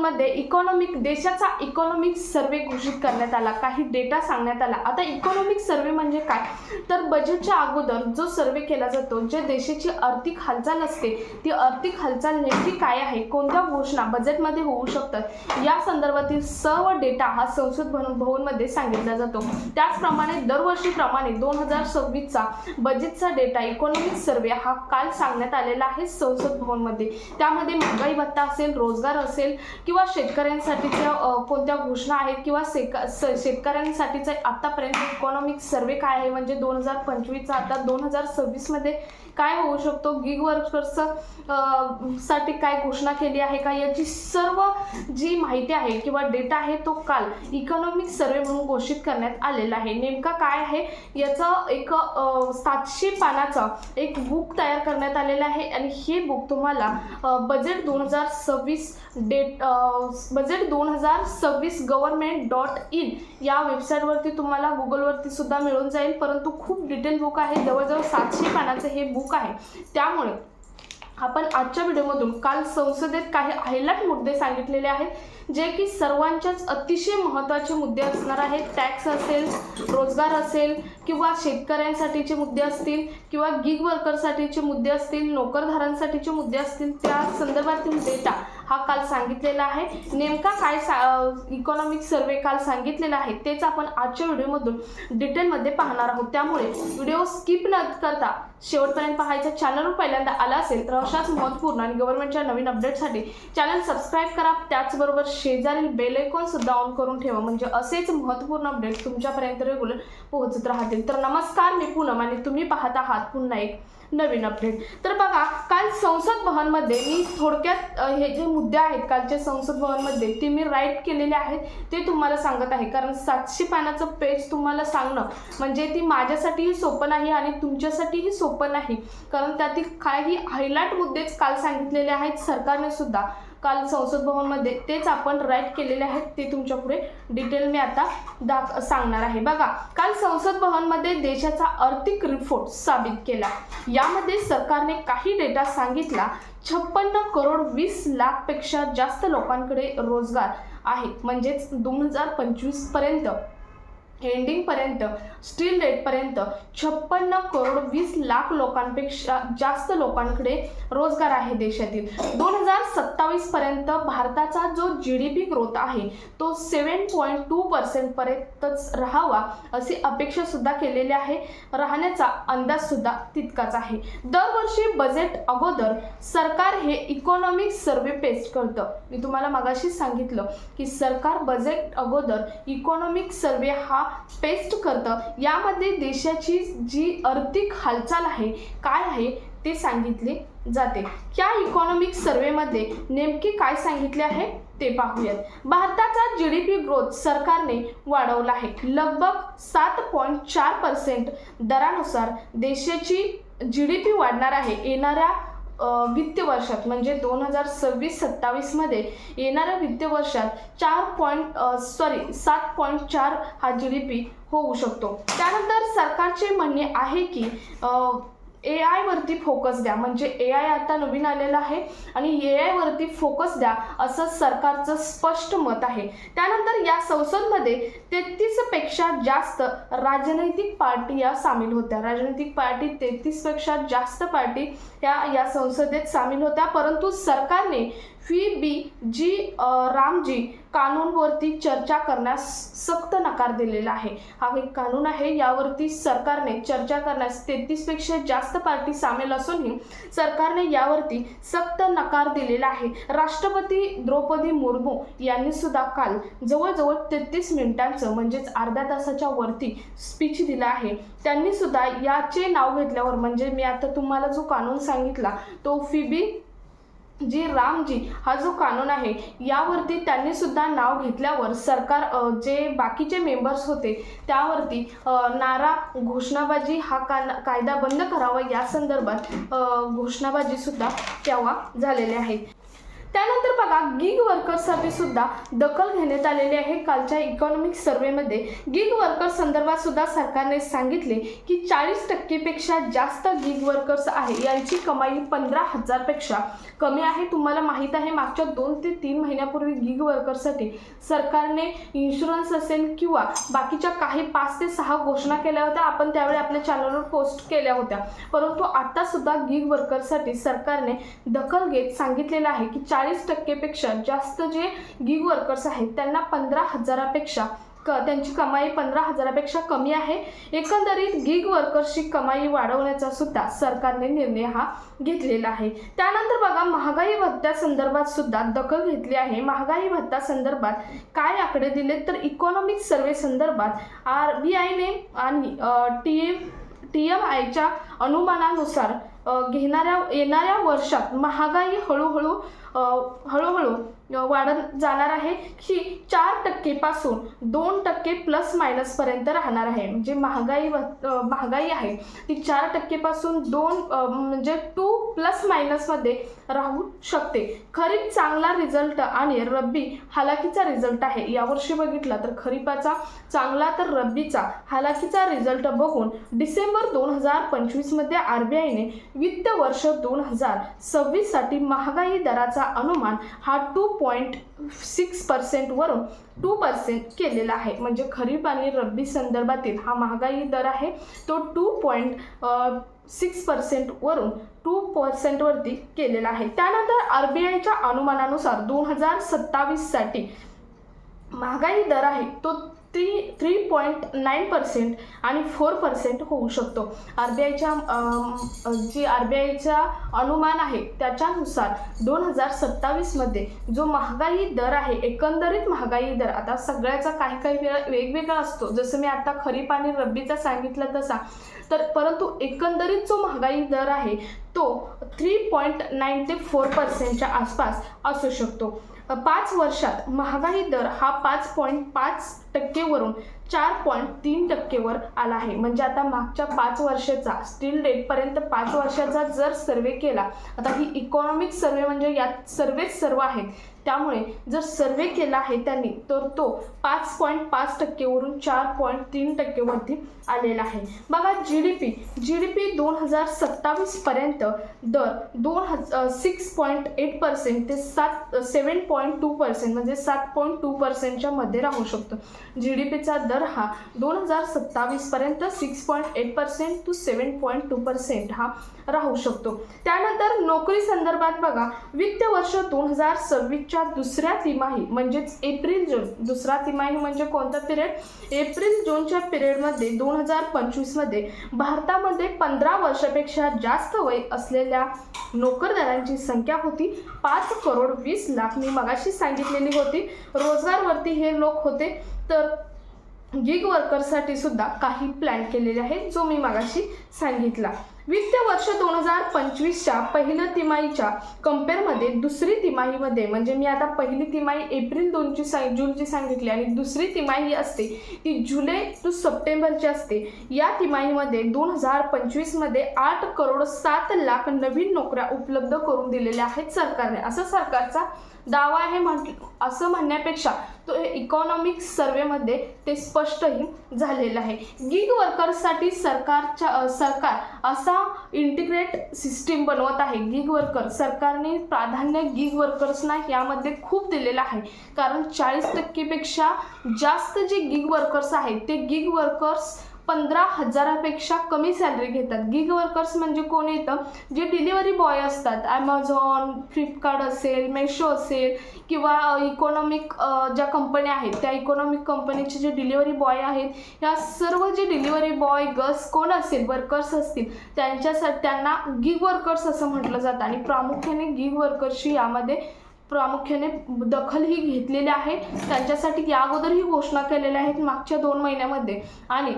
मध्ये देशाचा economic survey घोषित करण्यात आला, काही डेटा सांगण्यात आला। आता इकॉनॉमिक सर्वे म्हणजे काय, तर बजेटच्या अगोदर जो सर्वे केला जातो, जे देशाची आर्थिक हालचाल असते ती आर्थिक हालचाल नेमकी काय आहे, कोणत्या घोषणा बजेटमध्ये होऊ शकतात, या संदर्भातील सर्व डेटा हा संसद भवनमध्ये सांगितला जातो। त्याचप्रमाणे दरवर्षीप्रमाणे 2026चा बजेटचा डेटा इकॉनॉमिक सर्वे हा काल सांगण्यात आलेला आहे संसद भवनमध्ये। त्यामध्ये महागाई भत्ता असेल, रोजगार असेल किंवा शेतकऱ्यांसाठीच्या कोणत्या घोषणा आहेत किंवा शेतकऱ्यांसाठीचा आतापर्यंत इकॉनॉमिक सर्वे काय आहे, म्हणजे 2025चा आता 2026 मध्ये काय होऊ शकतो, गिग वर्कर्स साठी काय घोषणा केली आहे का, याची सर्व जी माहिती आहे किंवा डेटा आहे तो काल इकॉनॉमिक सर्वे म्हणून घोषित करण्यात आलेला आहे। नेमका काय आहे याचं एक 700 पानाचं एक बुक तयार करण्यात आलेलं आहे आणि हे बुक तुम्हाला बजेट 2026 government.in या वेबसाईटवरती तुम्हाला गुगलवरती सुद्धा मिळून जाईल, परंतु खूप डिटेल बुक आहे, जवळजवळ 700 पानाचं हे बुक आहे। त्यामुळे आपण आजच्या व्हिडिओमधून काल संसदेत काही हायलाइट मुद्दे सांगितलेले आहेत जे की सर्वांच्याच अतिशय महत्त्वाचे मुद्दे असणार आहेत। टॅक्स असेल, रोजगार असेल किंवा शेतकऱ्यांसाठीचे मुद्दे असतील किंवा गिग वर्करसाठीचे मुद्दे असतील, नोकरदारांसाठीचे मुद्दे असतील, त्या संदर्भातील डेटा हा काल सांगितलेला आहे। नेमका काय इकॉनॉमिक सर्वे काल सांगितलेला आहे तेच आपण आजच्या व्हिडिओमधून डिटेलमध्ये पाहणार आहोत। त्यामुळे व्हिडिओ स्किप न करता शेवटपर्यंत पाहायचा। चॅनलवर पहिल्यांदा आला असेल तर अशाच महत्त्वपूर्ण आणि गव्हर्नमेंटच्या नवीन अपडेटसाठी चॅनल सबस्क्राईब करा, त्याचबरोबर शेजारील बेल आयकॉन सुद्धा ऑन करून ठेवा, म्हणजे असेच महत्त्वपूर्ण अपडेट तुमच्यापर्यंत रेग्युलर पोहोचत राहतील। तर नमस्कार, मी पूनम आणि तुम्ही पाहत आहात पुन्हा एक नवीन अपडेट। तर बघा, काल संसद भवनमध्ये मी थोडक्यात हे जे मुद्दे आहेत कालचे संसद भवनमध्ये ते मी राईट केलेले आहेत ते तुम्हाला सांगत आहे, कारण 700 पानाचं पेज तुम्हाला सांगणं म्हणजे ती माझ्यासाठीही सोपं नाही आणि तुमच्यासाठीही सोपं नाही, कारण त्यातील काही हायलाइट मुद्देच काल सांगितलेले आहेत सरकारने सुद्धा काल संसद भवनमध्ये, तेच आपण राईट केलेले आहेत, ते तुमच्या पुढे डिटेल मी आता सांगणार आहे। बघा, काल संसद भवनमध्ये देशाचा आर्थिक रिपोर्ट साबित केला। यामध्ये सरकारने काही डेटा सांगितला। 56 करोड 20 लाख पेक्षा जास्त लोकांकडे रोजगार आहे, म्हणजेच 2025 पर्यंत एंडिंग पर्यंत स्टील रेट पर्यंत 56 करोड 20 लाख लोकांपेक्षा जास्त लोकांकडे रोजगार आहे देशातील। 2027 पर्यंत भारताचा जो GDP ग्रोथ आहे तो 7.2% पर्यंतच राहावा अशी अपेक्षा सुद्धा केलेली आहे, राहण्याचा अंदाज सुद्धा तितकाच आहे। दरवर्षी बजेट अगोदर सरकार हे इकॉनॉमिक सर्वे पेश करतं। मी तुम्हाला मगाशी सांगितलं की सरकार बजेट अगोदर इकॉनॉमिक सर्वे हा पेस्ट करतं। यामध्ये देशाची जी आर्थिक हालचाल आहे काय आहे ते सांगितले जाते। या इकॉनॉमिक सर्वेमध्ये नेमके काय सांगितले आहे ते पाहूयात। भारताचा GDP ग्रोथ सरकारने वाढवला आहे, लगभग 7.4% दरानुसार देशाची GDP वाढणार आहे येणाऱ्या वित्त वर्षात, म्हणजे 2026-27 मध्ये येणाऱ्या वित्त वर्षात 7.4 हा GDP होऊ शकतो। त्यानंतर सरकारचे म्हणणे आहे की AI वरती फोकस द्या, म्हणजे AI आता नवीन आलेला आहे आणि AI वरती फोकस द्या असं सरकारचं स्पष्ट मत आहे। त्यानंतर या संसदमध्ये 33 पेक्षा जास्त राजनैतिक पार्टी या सामील होत्या। राजनैतिक पार्टी 33 पेक्षा जास्त पार्टी या संसदेत सामील होत्या, परंतु सरकारने जी रामजी कानूनवरती चर्चा करण्यास सक्त नकार दिलेला आहे। हा एक कानून आहे, यावरती सरकारने चर्चा करण्यास 33 पेक्षा जास्त पार्टी सामील असूनही सरकारने यावरती सक्त नकार दिलेला आहे। राष्ट्रपती द्रौपदी मुर्मू यांनी सुद्धा काल जवळजवळ 33 मिनिटांचं म्हणजेच अर्ध्या तासाच्या वरती स्पीच दिला आहे। त्यांनी सुद्धा याचे नाव घेतल्यावर, म्हणजे मी आता तुम्हाला जो कानून सांगितला तो जी रामजी हा जो कानून आहे यावरती त्यांनी सुद्धा नाव घेतल्यावर सरकार जे बाकीचे मेंबर्स होते त्यावरती नारा घोषणाबाजी हा कायदा बंद करावा या संदर्भात घोषणाबाजी सुद्धा तेव्हा झालेले आहे। त्यानंतर बघा गिग वर्कर्ससाठी सुद्धा दखल घेण्यात आलेली आहे. कालच्या इकॉनॉमिक सर्वेमध्ये गिग वर्कर संदर्भात सुद्धा सरकारने सांगितले की 40% पेक्षा जास्त गिग वर्कर्स आहे यांची कमाई 15,000 पेक्षा कमी आहे. तुम्हाला माहीत आहे मागच्या 2 ते 3 महिन्यापूर्वी गिग वर्करसाठी सरकारने इन्शुरन्स असेल किंवा बाकीच्या काही 5 ते 6 घोषणा केल्या होत्या. आपण त्यावेळी आपल्या चॅनलवर पोस्ट केल्या होत्या. परंतु आता सुद्धा गिग वर्करसाठी सरकारने दखल घेत सांगितलेलं आहे की 40% पेक्षा जास्त जे गिग वर्कर्स आहेत त्यांना 15,000पेक्षा त्यांची कमाई 15,000पेक्षा कमी आहे. एकंदरीत गिग वर्कर्सची कमाई वाढवण्याचा सुद्धा सरकारने निर्णय हा घेतलेला आहे. त्यानंतर बघा महागाई भत्त्या संदर्भात सुद्धा दखल घेतली आहे. महागाई भत्ता संदर्भात काय आकडे दिले तर इकॉनॉमिक सर्वे संदर्भात RBIने आणि TMIच्या अनुमानानुसार येणाऱ्या वर्षात महागाई हळूहळू वाढत जाणार आहे की 4% पासून 2% प्लस मायनस पर्यंत राहणार आहे. म्हणजे महागाई आहे ती 4% पासून 2 प्लस मायनस मध्ये राहू शकते. खरीप चांगला रिझल्ट आणि रब्बी हालाकीचा रिझल्ट आहे. यावर्षी बघितला तर खरीपाचा चांगला तर रब्बीचा हालाकीचा रिझल्ट बघून डिसेंबर 2025 मध्ये RBIने वित्त वर्ष 2026 साठी महागाई दराचा अनुमान हा 2.6% वरून 2% केलेला आहे. म्हणजे खरीप आणि रब्बी संदर्भातील हा महागाई दर आहे तो 2.6% वरून 2% वरती केलेला आहे. त्यानंतर RBIच्या अनुमानानुसार 2027 साठी महागाई दर आहे तो 3.9% आणि 4% होऊ शकतो. RBIचा अनुमान आहे त्याच्यानुसार 2027 मध्ये जो महागाई दर आहे एकंदरीत महागाई दर आता सगळ्याचा काही वेळा वेगवेगळा असतो. जसं मी आता खरीप आणि रब्बीचा सांगितलं तसा तर परंतु एकंदरीत जो महागाई दर आहे तो 3.9 ते 4%च्या आसपास असू शकतो. 5 वर्षात महागाई दर हा 5.5% वरून 4.3% वर आला आहे. म्हणजे आता मागच्या 5 वर्षाचा स्टील डेटपर्यंत 5 वर्षाचा जर सर्वे केला, आता ही इकॉनॉमिक सर्वे म्हणजे यात सर्व आहेत त्यामुळे जर सर्वे केला आहे त्यांनी तर तो 5.5% वरून 4.3% वरती आलेला आहे. बघा जीडीपी 2027 पर्यंत दर 6.8% ते 7.2% म्हणजे 7.2%च्या मध्ये राहू शकतो. जीडीपीचा दर हा 2027 पर्यंत 6.8% to 7.2% हा राहू शकतो. त्यानंतर नोकरी संदर्भात बघा वित्त वर्ष 2026च्या दुसऱ्या तिमाही म्हणजेच एप्रिल जून दुसरा तिमाही म्हणजे कोणता पिरियड एप्रिल जूनच्या पिरियडमध्ये 2025 मध्ये भारतामध्ये 15 वर्षापेक्षा जास्त वय असलेल्या नोकरदारांची संख्या होती 5,20,00,000. मी मगाशी सांगितलेली होती रोजगारवरती हे लोक होते. तर गिग वर्करसाठी सुद्धा काही प्लॅन केलेले आहेत जो मी मगाशी सांगितला. वित्त वर्ष 2025च्या पहिल्या तिमाहीच्या कंपेअरमध्ये दुसरी तिमाहीमध्ये म्हणजे मी आता पहिली तिमाही एप्रिल जूनची सांगितली आणि दुसरी तिमाही असते ती जुलै टू सप्टेंबरची असते. या तिमाहीमध्ये 2025 मध्ये 8,07,00,000 नवीन नोकऱ्या उपलब्ध करून दिलेल्या आहेत सरकारने. असं सरकारचा दावा आहे असं म्हणण्यापेक्षा तो इकॉनॉमिक सर्वेमध्ये ते स्पष्टही झालेलं आहे. गिग वर्कर्ससाठी सरकार असा इंटिग्रेट सिस्टीम बनवत आहे. गिग वर्कर सरकारने प्राधान्य गिग वर्कर्सना यामध्ये खूप दिलेलं आहे कारण 40% पेक्षा जास्त जे गिग वर्कर्स आहेत ते गिग वर्कर्स 15,000पेक्षा कमी सॅलरी घेतात. गिग वर्कर्स म्हणजे कोण येतं जे डिलिव्हरी बॉय असतात. ॲमेझॉन, फ्लिपकार्ट असेल, मेशो असेल किंवा इकॉनॉमिक ज्या कंपन्या आहेत त्या इकॉनॉमिक कंपनीचे जे डिलिव्हरी बॉय आहेत या सर्व जे डिलिव्हरी बॉय गर्ल्स कोण असेल वर्कर्स असतील त्यांना गिग वर्कर्स असं म्हटलं जातं. आणि प्रामुख्याने गिग वर्कर्सची यामध्ये प्रामुख्याने दखलही घेतलेली आहे. त्यांच्यासाठी या अगोदरही घोषणा केलेल्या आहेत मागच्या 2 महिन्यामध्ये आणि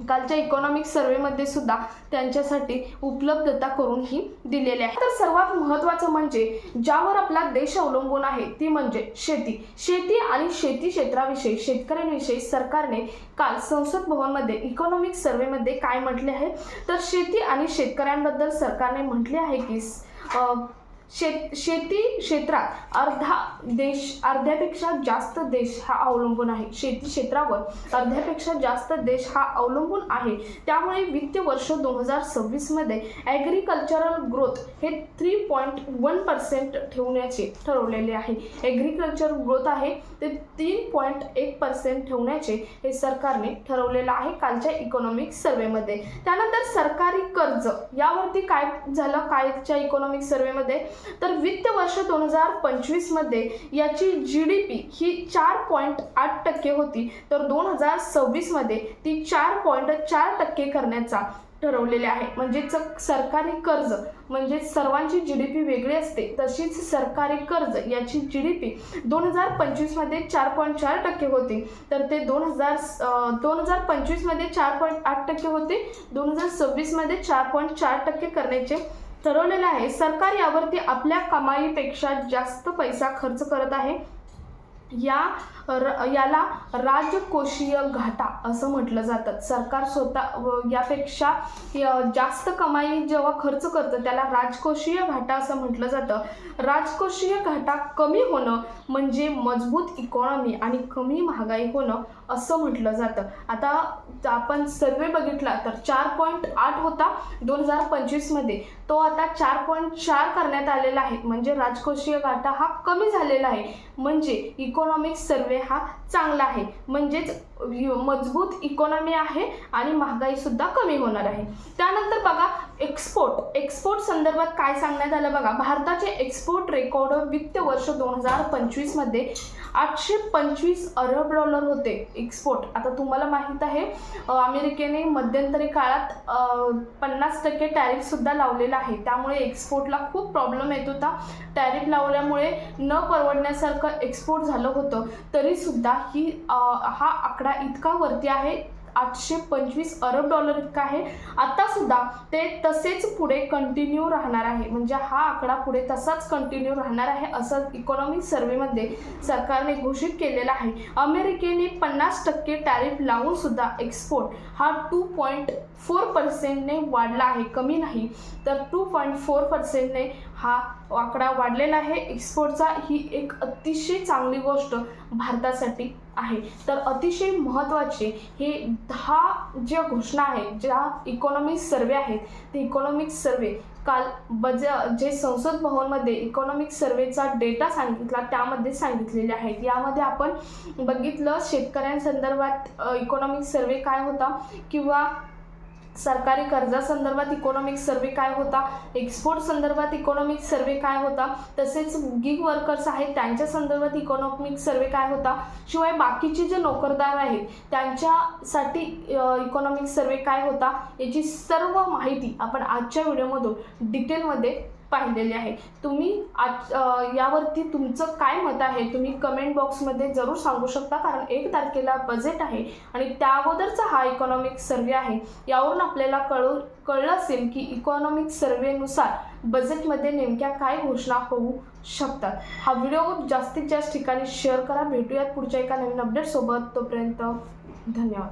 कालच्या इकॉनॉमिक सर्वेमध्ये सुद्धा त्यांच्यासाठी उपलब्धता करूनही दिलेली आहे. तर सर्वात महत्त्वाचं म्हणजे ज्यावर आपला देश अवलंबून आहे ती म्हणजे शेती आणि शेती क्षेत्राविषयी शेतकऱ्यांविषयी सरकारने काल संसद भवनमध्ये इकॉनॉमिक सर्वेमध्ये काय म्हटले आहे तर शेती आणि शेतकऱ्यांबद्दल सरकारने म्हटले आहे की शेती क्षेत्रात अर्ध्यापेक्षा जास्त देश हा अवलंबून आहे. शेती क्षेत्रावर अर्ध्यापेक्षा जास्त देश हा अवलंबून आहे. त्यामुळे वित्त वर्ष 2026 मध्ये ॲग्रिकल्चरल ग्रोथ हे 3.1% ठेवण्याचे ठरवलेले आहे. ॲग्रिकल्चर ग्रोथ आहे ते 3.1% ठेवण्याचे हे सरकारने ठरवलेलं आहे कालच्या इकॉनॉमिक सर्वेमध्ये. त्यानंतर सरकारी कर्ज यावरती काय झालं कालच्या इकॉनॉमिक सर्वेमध्ये, तर वित्त वर्ष 2025 मध्ये याची GDP ही 4.8% होती, तर 2026 मध्ये ती 4.4% करण्याचा ठरवलेले आहे. म्हणजेच सरकारी कर्ज म्हणजे सर्वांची GDP वेगळी असते, तशीच सरकारी कर्ज याची GDP 2025 मध्ये 4.4% होती, तर ते 2025 मध्ये 4.8% होते, 2026 मध्ये 4.4% करण्याचे ठरवलेले आहे. सरकार यावरती आपल्या कमाईपेक्षा जास्त पैसा खर्च करत आहे. याला राजकोषीय घाटा असं म्हटलं जातं. सरकार स्वतः यापेक्षा जास्त कमाई जेव्हा खर्च करतं त्याला राजकोषीय घाटा असं म्हटलं जातं. राजकोषीय घाटा कमी होणं म्हणजे मजबूत इकॉनॉमी आणि कमी महागाई होणं असं म्हटलं जातं. आता आपण सर्वे बघितला तर 4.8 होता 2025 मध्ये, तो आता 4.4 करण्यात आलेला आहे. म्हणजे राजकोषीय घाटा हा कमी झालेला आहे, म्हणजे इकॉनॉमिक सर्वे हा चांगला आहे. म्हणजेच मजबूत इकॉनॉमी आहे आणि महागाई सुद्धा कमी होणार आहे. त्यानंतर बघा एक्सपोर्ट संदर्भात काय सांगण्यात आलं बघा. भारताचे एक्सपोर्ट रेकॉर्ड वित्त वर्ष 2025 मध्ये 825 अरब डॉलर होते एक्सपोर्ट. आता तुम्हाला माहीत आहे अमेरिकेने मध्यंतरी काळात 50% टॅरिफ सुद्धा लावलेला आहे. त्यामुळे एक्सपोर्टला खूप प्रॉब्लेम येत होता. टॅरिफ लावल्यामुळे न परवडण्यासारखं एक्सपोर्ट झालं होतं, तरी सुद्धा हा आकडा इतका वरती आहे, 825 अरब डॉलर इतका आहे. आता सुद्धा ते तसेच पुढे कंटिन्यू राहणार आहे. म्हणजे हा आकडा पुढे तसाच कंटिन्यू राहणार आहे असं इकॉनॉमिक सर्वेमध्ये सरकारने घोषित केलेलं आहे. अमेरिकेने 50% टॅरिफ लावून सुद्धा एक्सपोर्ट हा 2.4%ने वाढला आहे. कमी नाही तर 2.4%ने हा आकडा वाढलेला आहे एक्सपोर्टचा. ही एक अतिशय चांगली गोष्ट भारतासाठी आहे. तर अतिशय महत्त्वाचे हे 10 ज्या घोषणा आहेत, ज्या इकॉनॉमिक सर्वे आहेत, ते इकॉनॉमिक सर्वे काल जे संसद भवनमध्ये इकॉनॉमिक सर्वेचा डेटा सांगितला त्यामध्ये सांगितलेले आहेत. यामध्ये आपण बघितलं शेतकऱ्यांसंदर्भात इकॉनॉमिक सर्वे काय होता, किंवा सरकारी कर्जासंदर्भात इकॉनॉमिक सर्वे काय होता, एक्सपोर्ट संदर्भात इकॉनॉमिक सर्वे काय होता, तसेच गिग वर्कर्स आहेत त्यांच्या संदर्भात इकॉनॉमिक सर्वे काय होता, शिवाय बाकीचे जे नोकरदार आहेत त्यांच्यासाठी इकॉनॉमिक सर्वे काय होता, याची सर्व माहिती आपण आजच्या व्हिडिओमधून डिटेलमध्ये पाहिलेली आहे. तुम्ही यावरती तुमचं काय मत आहे तुम्ही कमेंट बॉक्समध्ये जरूर सांगू शकता. कारण 1 तारखेला बजेट आहे आणि त्या अगोदरचा हा इकॉनॉमिक सर्वे आहे. यावरून आपल्याला कळलं असेल की इकॉनॉमिक सर्वेनुसार बजेटमध्ये नेमक्या काय घोषणा होऊ शकतात. हा व्हिडिओ जास्तीत जास्त ठिकाणी शेअर करा. भेटूयात पुढच्या एका नवीन अपडेट सोबत. तोपर्यंत धन्यवाद.